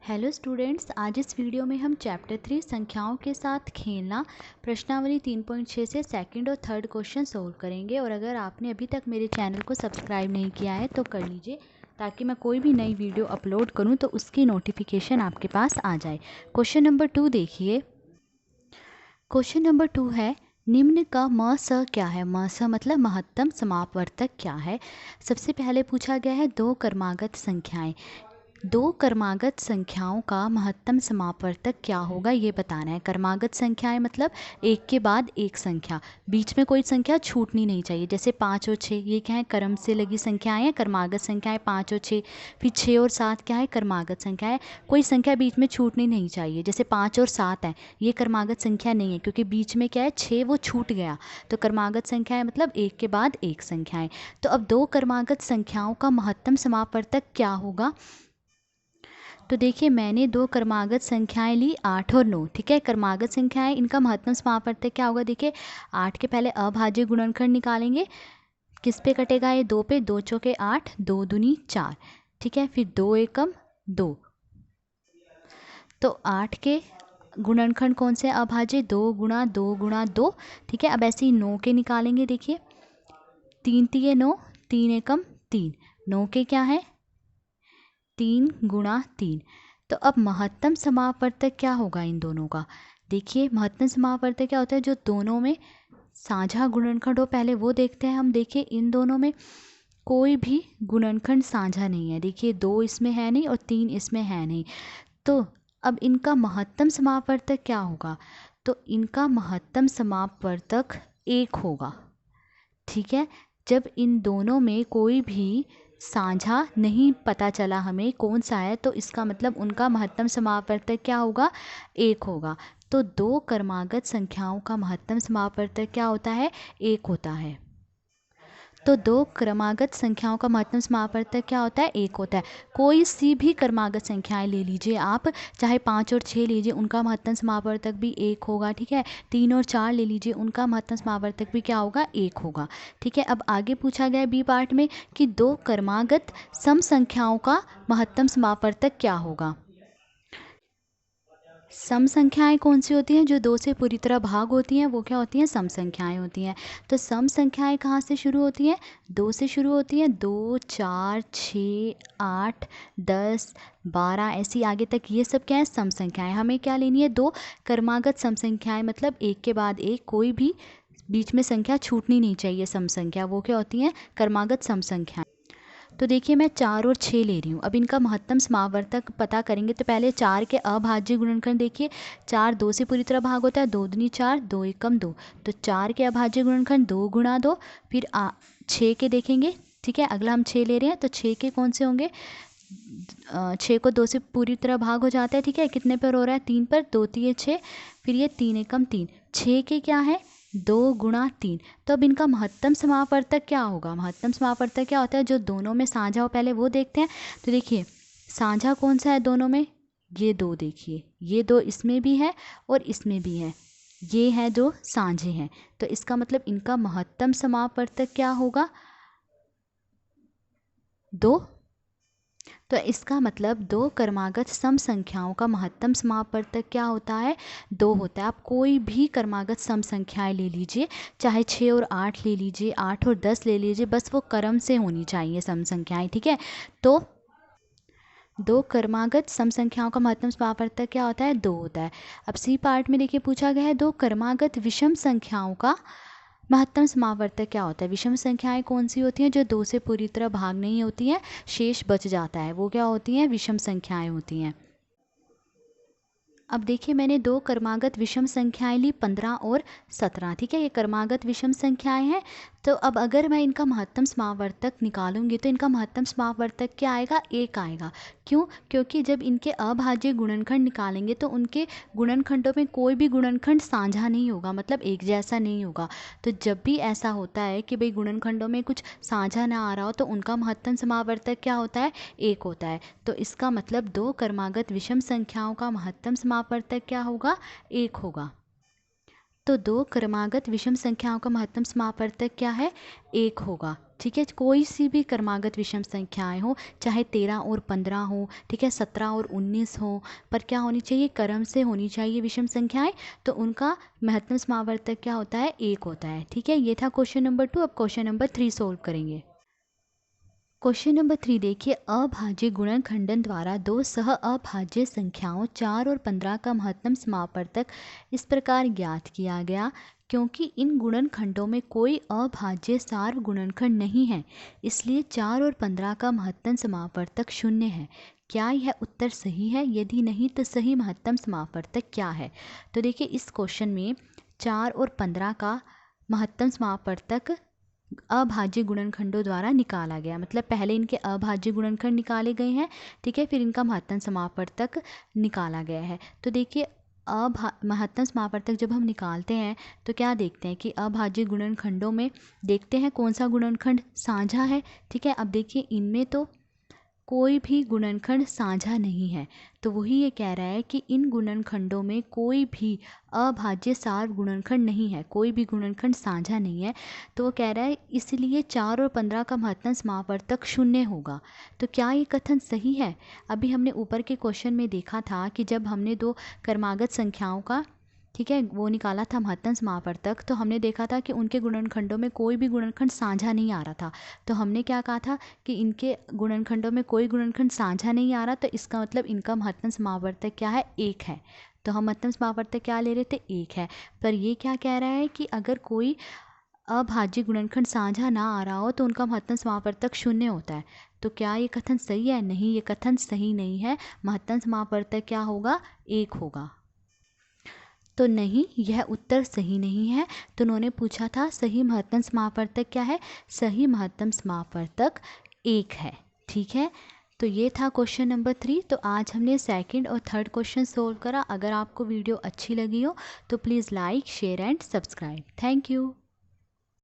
Hello students, आज इस video में हम चैप्टर 3 संख्याओं के साथ खेलना प्रश्नावली 3.6 से सेकंड और थर्ड क्वेश्चन सोल्व करेंगे। और अगर आपने अभी तक मेरे चैनल को सब्सक्राइब नहीं किया है तो कर लीजिए, ताकि मैं कोई भी नई वीडियो अपलोड करूं तो उसकी नोटिफिकेशन आपके पास आ जाए। क्वेश्चन नंबर 2 देखिए। क्वेश्चन नंबर 2 है, निम्न का म स क्या है। म स मतलब महत्तम समापवर्तक क्या है। सबसे पहले पूछा गया है दो क्रमागत संख्याएं। दो क्रमागत संख्याओं का महत्तम समापवर्तक क्या होगा ये बताना है। क्रमागत संख्याएं मतलब एक के बाद एक संख्या, बीच में कोई संख्या छूटनी नहीं चाहिए। जैसे 5 और 6 ये क्या है, क्रम से लगी संख्याएं हैं, क्रमागत संख्याएं 5 और 6। फिर 6 और 7 क्या है, क्रमागत संख्याएं। कोई संख्या बीच में छूटनी नहीं चाहिए। जैसे 5 और 7 है, ये क्रमागत संख्या नहीं है क्योंकि बीच में क्या है 6 वो छूट गया। तो क्रमागत संख्याएं मतलब एक के बाद एक संख्याएं। तो अब दो क्रमागत संख्याओं का महत्तम समापवर्तक क्या होगा। तो देखिए, मैंने दो क्रमागत संख्याएं ली 8 और 9। ठीक है, क्रमागत संख्याएं, इनका महत्तम समापवर्तक क्या होगा। देखिए, 8 के पहले अभाज्य गुणनखंड निकालेंगे। किस पे कटेगा ये, 2 पे। 2 चौके 8, 2 दूनी 4। ठीक है, फिर 2 एकम 2। तो 8 के गुणनखंड कौन से अभाज्य, 2 गुणा 2 गुणा 2। ठीक है, अब ऐसे ही 9 के निकालेंगे। देखिए, 3 तिये 9, 3 एकम 3। 9 के क्या है, 3 गुणा 3। तो अब महत्तम समापवर्तक क्या होगा इन दोनों का। देखिए, महत्तम समापवर्तक क्या होता है, जो दोनों में साझा गुणनखंड हो, पहले वो देखते हैं हम। देखिए, इन दोनों में कोई भी गुणनखंड साझा नहीं है। देखिए, 2 इसमें है नहीं और 3 इसमें है नहीं। तो अब इनका महत्तम समापवर्तक क्या होगा। तो इनका महत्तम समापवर्तक 1 होगा। ठीक है, जब इन दोनों में कोई भी साझा नहीं पता चला हमें कौन सा है, तो इसका मतलब उनका महत्तम समापवर्तक क्या होगा, 1 होगा। तो दो क्रमागत संख्याओं का महत्तम समापवर्तक क्या होता है, 1 होता है। तो दो क्रमागत संख्याओं का महत्तम समापवर्तक क्या होता है, 1 होता है। कोई सी भी क्रमागत संख्याएं ले लीजिए आप, चाहे 5 और 6 लीजिए, उनका महत्तम समापवर्तक भी 1 होगा। ठीक है, 3 और 4 ले लीजिए, उनका महत्तम समापवर्तक भी क्या होगा, 1 होगा। ठीक है, अब आगे पूछा गया बी पार्ट में कि दो क्रमागत सम संख्याओं का महत्तम समापवर्तक क्या होगा। सम संख्याएं कौन सी होती हैं, जो 2 से पूरी तरह भाग होती हैं, वो क्या होती हैं, सम संख्याएं होती हैं। तो सम संख्याएं कहाँ से शुरू होती हैं, 2 से शुरू होती हैं। 2, 4, 6, 8, 10, 12 ऐसी आगे तक, ये सब क्या है, सम संख्याएं। हमें क्या लेनी है, दो क्रमागत सम संख्याएं, मतलब एक के बाद एक, कोई भी बीच में संख्या छूटनी नहीं चाहिए। सम संख्या वो क्या होती हैं, क्रमागत सम संख्याएं। तो देखिए, मैं 4 और 6 ले रही हूँ। अब इनका महत्तम समापवर्तक पता करेंगे। तो पहले 4 के अभाज्य गुणनखंड देखिए, 4 2 से पूरी तरह भाग होता है, 2 दूनी 4, 2 एकम 2। तो 4 के अभाज्य गुणनखंड 2 गुणा 2। फिर 6 के देखेंगे। ठीक है, अगला हम 6 ले रहे हैं, तो 6 के कौन से होंगे, 6 को 2 से पूरी तरह भाग हो जाता है। ठीक है, कितने पर हो रहा है, 3 पर। 2 तिये 6, फिर ये 3 एकम 3। 6 के क्या है, 2 गुणा 3। तो अब इनका महत्तम समापवर्तक क्या होगा। महत्तम समापवर्तक क्या होता है, जो दोनों में साझा हो, पहले वो देखते हैं। तो देखिए, साझा कौन सा है दोनों में, ये 2। देखिए, ये 2 इसमें भी है और इसमें भी है, ये है जो साझे हैं। तो इसका मतलब इनका महत्तम समापवर्तक क्या होगा, 2। तो इसका मतलब दो क्रमागत सम संख्याओं का महत्तम समापवर्तक क्या होता है, 2 होता है। आप कोई भी क्रमागत सम संख्याएं ले लीजिए, चाहे 6 और 8 ले लीजिए, 8 और 10 ले लीजिए, बस वो क्रम से होनी चाहिए सम संख्याएं। ठीक है, तो दो क्रमागत सम संख्याओं का महत्तम समापवर्तक क्या होता है, 2 होता है। अब सी पार्ट में देखिए, पूछा गया है दो क्रमागत विषम संख्याओं का महत्तम समापवर्तक क्या होता है। विषम संख्याएं कौन सी होती हैं, जो 2 से पूरी तरह भाग नहीं होती हैं, शेष बच जाता है, वो क्या होती हैं, विषम संख्याएं होती हैं। अब देखिए, मैंने दो क्रमागत विषम संख्याएं ली 15 और 17। ठीक है, ये क्रमागत विषम संख्याएं हैं। तो अब अगर मैं इनका महत्तम समापवर्तक निकालूंगी तो इनका महत्तम समापवर्तक क्या आएगा, 1 आएगा। क्यों, क्योंकि जब इनके अभाज्य गुणनखंड निकालेंगे तो उनके गुणनखंडों में कोई भी गुणनखंड साझा नहीं होगा, मतलब एक जैसा नहीं होगा। तो जब भी ऐसा होता है कि भाई गुणनखंडों में कुछ साझा ना आ रहा हो, तो उनका महत्तम समापवर्तक क्या होता है, 1 होता है। तो इसका मतलब दो क्रमागत विषम संख्याओं का महत्तम समापवर्तक क्या होगा, 1 होगा। तो दो क्रमागत विषम संख्याओं का महत्तम समापवर्तक क्या है? 1 होगा। ठीक है, कोई सी भी क्रमागत विषम संख्याएं हो, चाहे 13 और 15 हो, ठीक है, 17 और 19 हो, पर क्या होनी चाहिए? क्रम से होनी चाहिए विषम संख्याएं, तो उनका महत्तम समापवर्तक क्या होता है? 1 होता है। ठीक है, ये था क्वेश्चन नंबर 2। अब क्वेश्चन नंबर 3 सोल्व करेंगे। क्वेश्चन नंबर 3 देखिए, अभाज्य गुणनखंडन द्वारा दो सह अभाज्य संख्याओं 4 और 15 का महत्तम समापवर्तक इस प्रकार ज्ञात किया गया। क्योंकि इन गुणनखंडों में कोई अभाज्य सार्व गुणनखंड नहीं है, इसलिए 4 और 15 का महत्तम समापवर्तक 0 है। क्या यह उत्तर सही है? यदि नहीं तो सही महत्तम समापवर्तक क्या है? तो देखिए, इस क्वेश्चन में 4 और 15 का महत्तम समापवर्तक अभाज्य गुणनखंडों द्वारा निकाला गया। मतलब पहले इनके अभाज्य गुणनखंड निकाले गए हैं, ठीक है, फिर इनका महत्तम समापवर्तक निकाला गया है। तो देखिए, महत्तम समापवर्तक जब हम निकालते हैं तो क्या देखते हैं कि अभाज्य गुणनखंडों में देखते हैं कौन सा गुणनखंड साझा है। ठीक है, अब देखिए इनमें तो कोई भी गुणनखंड साझा नहीं है, तो वही ये कह रहा है कि इन गुणनखंडों में कोई भी अभाज्य सार्व गुणनखंड नहीं है, कोई भी गुणनखंड साझा नहीं है। तो वो कह रहा है इसलिए 4 और 15 का महत्तम समापवर्तक 0 होगा। तो क्या ये कथन सही है? अभी हमने ऊपर के क्वेश्चन में देखा था कि जब हमने दो क्रमागत संख्याओं का, ठीक है, वो निकाला था महत्तम समापवर्तक, तो हमने देखा था कि उनके गुणनखंडों में कोई भी गुणनखंड साझा नहीं आ रहा था। तो हमने क्या कहा था कि इनके गुणनखंडों में कोई गुणनखंड साझा नहीं आ रहा, तो इसका मतलब इनका महत्तम समापवर्तक क्या है? 1 है। तो हम महत्तम समापवर्तक क्या ले रहे थे? 1 है। पर ये क्या कह रहा है कि अगर कोई अभाज्य गुणनखंड साझा ना आ रहा हो तो उनका महत्तम समापवर्तक 0 होता है। तो क्या ये कथन सही है? नहीं, ये कथन सही नहीं है। महत्तम समापवर्तक क्या होगा? 1 होगा। तो नहीं, यह उत्तर सही नहीं है। तो उन्होंने पूछा था सही महत्तम समापवर्तक क्या है? सही महत्तम समापवर्तक 1 है। ठीक है, तो ये था क्वेश्चन नंबर 3। तो आज हमने सेकंड और थर्ड क्वेश्चन सोल्व करा। अगर आपको वीडियो अच्छी लगी हो तो please like, share and subscribe. Thank you.